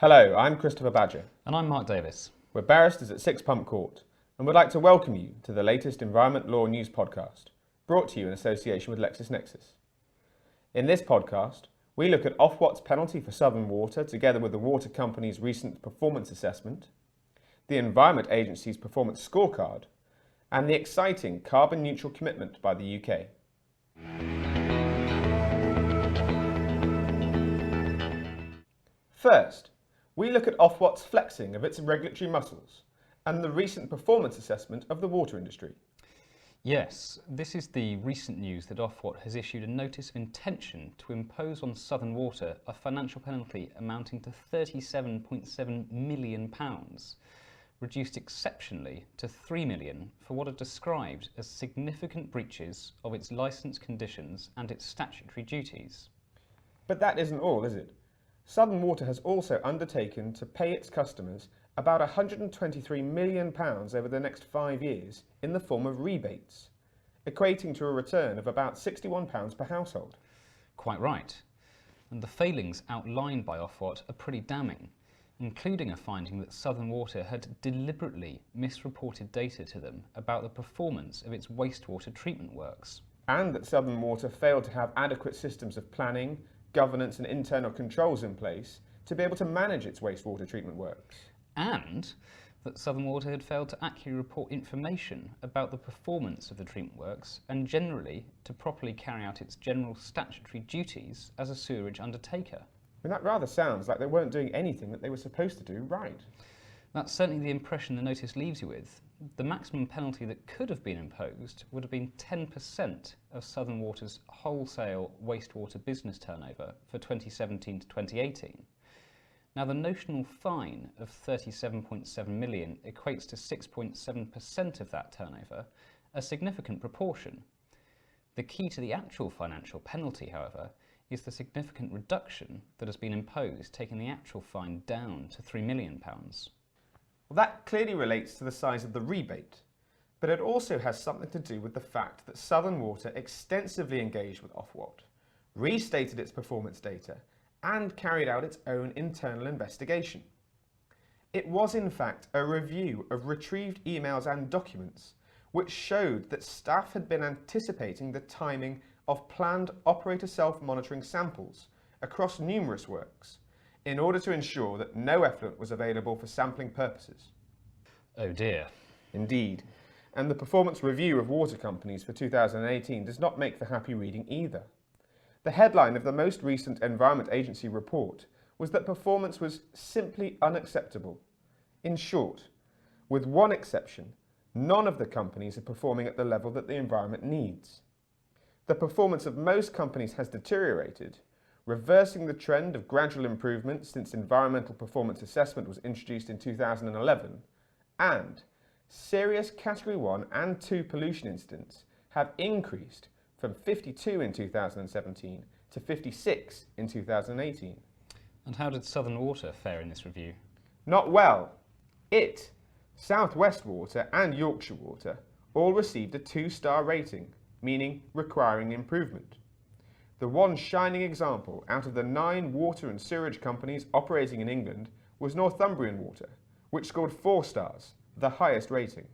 Hello, I'm Christopher Badger. And I'm Mark Davies. We're barristers at Six Pump Court and would like to welcome you to the latest Environment Law News podcast, brought to you in association with LexisNexis. In this podcast, we look at Ofwat's penalty for Southern Water together with the water company's recent performance assessment, the Environment Agency's performance scorecard, and the exciting carbon neutral commitment by the UK. First, we look at Ofwat's flexing of its regulatory muscles and the recent performance assessment of the water industry. Yes, this is the recent news that Ofwat has issued a notice of intention to impose on Southern Water a financial penalty amounting to £37.7 million, reduced exceptionally to £3 million for what are described as significant breaches of its licence conditions and its statutory duties. But that isn't all, is it? Southern Water has also undertaken to pay its customers about £123 million over the next 5 years in the form of rebates, equating to a return of about £61 per household. Quite right. And the failings outlined by Ofwat are pretty damning, including a finding that Southern Water had deliberately misreported data to them about the performance of its wastewater treatment works. And that Southern Water failed to have adequate systems of planning, governance and internal controls in place to be able to manage its wastewater treatment works. And that Southern Water had failed to accurately report information about the performance of the treatment works and generally to properly carry out its general statutory duties as a sewerage undertaker. I mean, that rather sounds like they weren't doing anything that they were supposed to do right. That's certainly the impression the notice leaves you with. The maximum penalty that could have been imposed would have been 10% of Southern Water's wholesale wastewater business turnover for 2017 to 2018. Now, the notional fine of £37.7 million equates to 6.7% of that turnover, a significant proportion. The key to the actual financial penalty, however, is the significant reduction that has been imposed, taking the actual fine down to £3 million. Well, that clearly relates to the size of the rebate, but it also has something to do with the fact that Southern Water extensively engaged with Ofwat, restated its performance data, and carried out its own internal investigation. It was in fact a review of retrieved emails and documents which showed that staff had been anticipating the timing of planned operator self-monitoring samples across numerous works in order to ensure that no effluent was available for sampling purposes. Oh dear. Indeed, and the performance review of water companies for 2018 does not make for happy reading either. The headline of the most recent Environment Agency report was that performance was simply unacceptable. In short, with one exception, none of the companies are performing at the level that the environment needs. The performance of most companies has deteriorated, reversing the trend of gradual improvement since environmental performance assessment was introduced in 2011, and serious Category 1 and 2 pollution incidents have increased from 52 in 2017 to 56 in 2018. And how did Southern Water fare in this review? Not well. It, South West Water and Yorkshire Water all received a 2-star rating, meaning requiring improvement. The one shining example out of the 9 water and sewerage companies operating in England was Northumbrian Water, which scored 4 stars, the highest rating.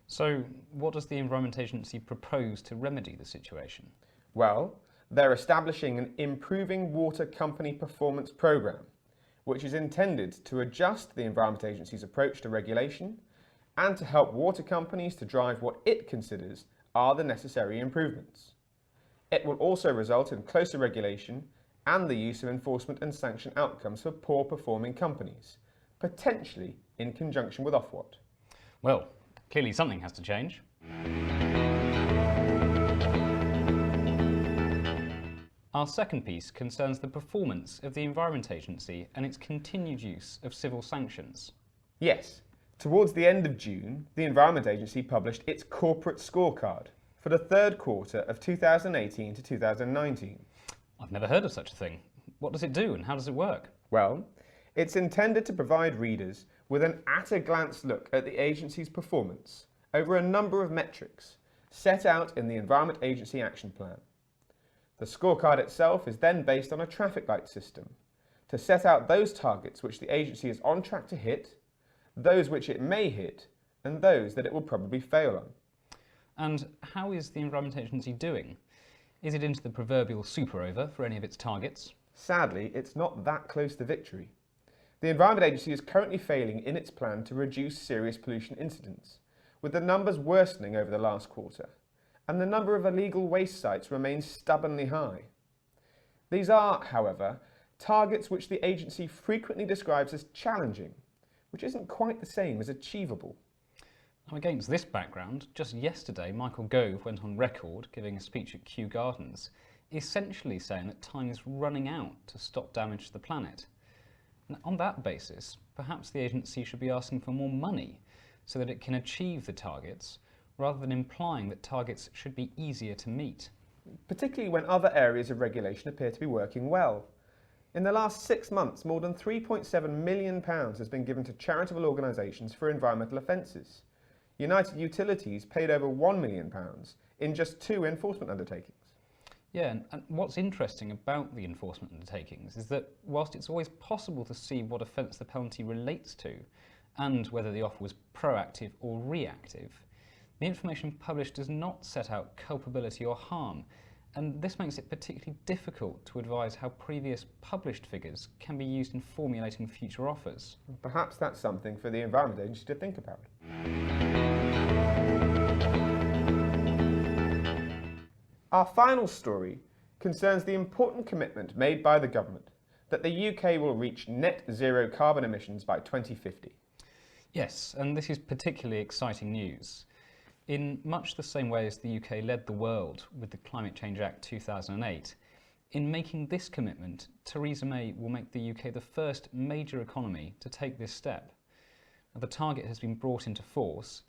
So, what does the Environment Agency propose to remedy the situation? Well, they're establishing an Improving Water Company Performance Programme, which is intended to adjust the Environment Agency's approach to regulation and to help water companies to drive what it considers are the necessary improvements. It will also result in closer regulation and the use of enforcement and sanction outcomes for poor performing companies, potentially in conjunction with Ofwat. Well, clearly something has to change. Our second piece concerns the performance of the Environment Agency and its continued use of civil sanctions. Yes, towards the end of June, the Environment Agency published its corporate scorecard for the third quarter of 2018 to 2019. I've never heard of such a thing. What does it do and how does it work? Well, it's intended to provide readers with an at-a-glance look at the agency's performance over a number of metrics set out in the Environment Agency Action Plan. The scorecard itself is then based on a traffic light system to set out those targets which the agency is on track to hit, those which it may hit, and those that it will probably fail on. And how is the Environment Agency doing? Is it into the proverbial super-over for any of its targets? Sadly, it's not that close to victory. The Environment Agency is currently failing in its plan to reduce serious pollution incidents, with the numbers worsening over the last quarter, and the number of illegal waste sites remains stubbornly high. These are, however, targets which the agency frequently describes as challenging, which isn't quite the same as achievable. Now, against this background, just yesterday Michael Gove went on record giving a speech at Kew Gardens, essentially saying that time is running out to stop damage to the planet. And on that basis, perhaps the agency should be asking for more money so that it can achieve the targets, rather than implying that targets should be easier to meet. Particularly when other areas of regulation appear to be working well. In the last 6 months, more than £3.7 million has been given to charitable organisations for environmental offences. United Utilities paid over £1 million in just 2 enforcement undertakings. Yeah, and what's interesting about the enforcement undertakings is that whilst it's always possible to see what offence the penalty relates to, and whether the offer was proactive or reactive, the information published does not set out culpability or harm, and this makes it particularly difficult to advise how previous published figures can be used in formulating future offers. Perhaps that's something for the Environment Agency to think about. Our final story concerns the important commitment made by the government that the UK will reach net zero carbon emissions by 2050. Yes, and this is particularly exciting news. In much the same way as the UK led the world with the Climate Change Act 2008, in making this commitment, Theresa May will make the UK the first major economy to take this step. Now, the target has been brought into force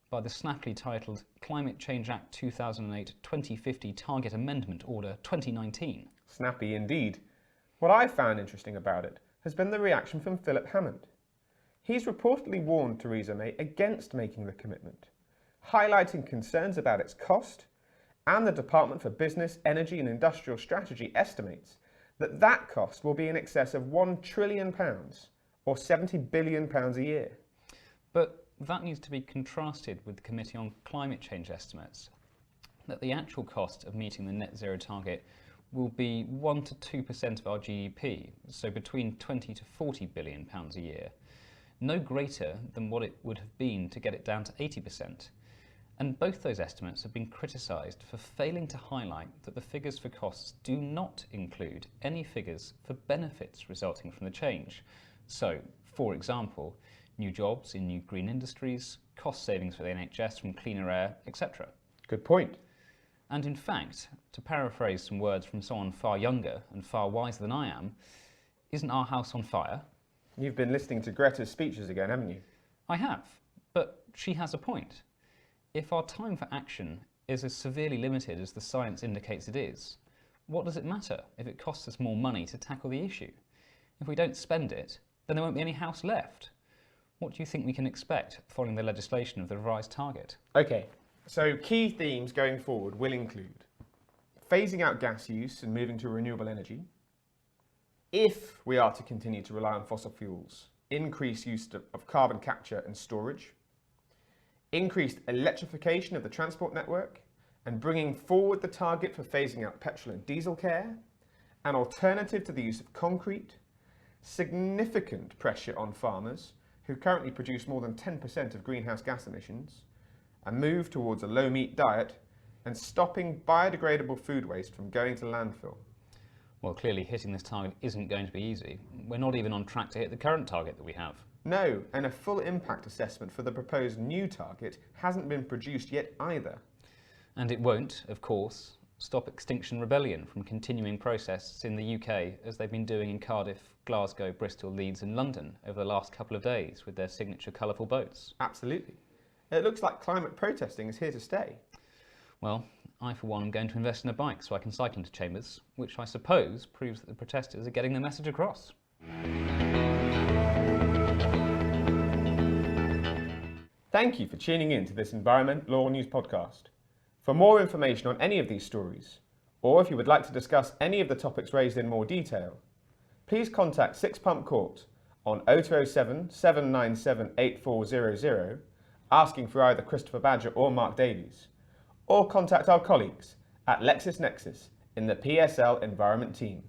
by the snappily titled Climate Change Act 2008 2050 Target Amendment Order 2019. Snappy indeed. What I found interesting about it has been the reaction from Philip Hammond. He's reportedly warned Theresa May against making the commitment, highlighting concerns about its cost, and the Department for Business, Energy and Industrial Strategy estimates that that cost will be in excess of £1 trillion, or £70 billion a year. But that needs to be contrasted with the Committee on Climate Change estimates, that the actual cost of meeting the net zero target will be 1 to 2% of our GDP, so between 20 to 40 billion pounds a year, no greater than what it would have been to get it down to 80%. And both those estimates have been criticised for failing to highlight that the figures for costs do not include any figures for benefits resulting from the change. So, for example, new jobs in new green industries, cost savings for the NHS from cleaner air, etc. Good point. And in fact, to paraphrase some words from someone far younger and far wiser than I am, isn't our house on fire? You've been listening to Greta's speeches again, haven't you? I have, but she has a point. If our time for action is as severely limited as the science indicates it is, what does it matter if it costs us more money to tackle the issue? If we don't spend it, then there won't be any house left. What do you think we can expect following the legislation of the revised target? Okay, so key themes going forward will include phasing out gas use and moving to renewable energy. If we are to continue to rely on fossil fuels, increased use of carbon capture and storage, increased electrification of the transport network, and bringing forward the target for phasing out petrol and diesel care, an alternative to the use of concrete, significant pressure on farmers, who currently produce more than 10% of greenhouse gas emissions, a move towards a low-meat diet, and stopping biodegradable food waste from going to landfill. Well, clearly hitting this target isn't going to be easy. We're not even on track to hit the current target that we have. No, and a full impact assessment for the proposed new target hasn't been produced yet either. And it won't, of course, stop Extinction Rebellion from continuing protests in the UK as they've been doing in Cardiff, Glasgow, Bristol, Leeds and London over the last couple of days with their signature colourful boats. Absolutely. It looks like climate protesting is here to stay. Well, I for one am going to invest in a bike so I can cycle into Chambers, which I suppose proves that the protesters are getting their message across. Thank you for tuning in to this Environment Law News podcast. For more information on any of these stories, or if you would like to discuss any of the topics raised in more detail, please contact Six Pump Court on 0207 797 8400 asking for either Christopher Badger or Mark Davies, or contact our colleagues at LexisNexis in the PSL Environment team.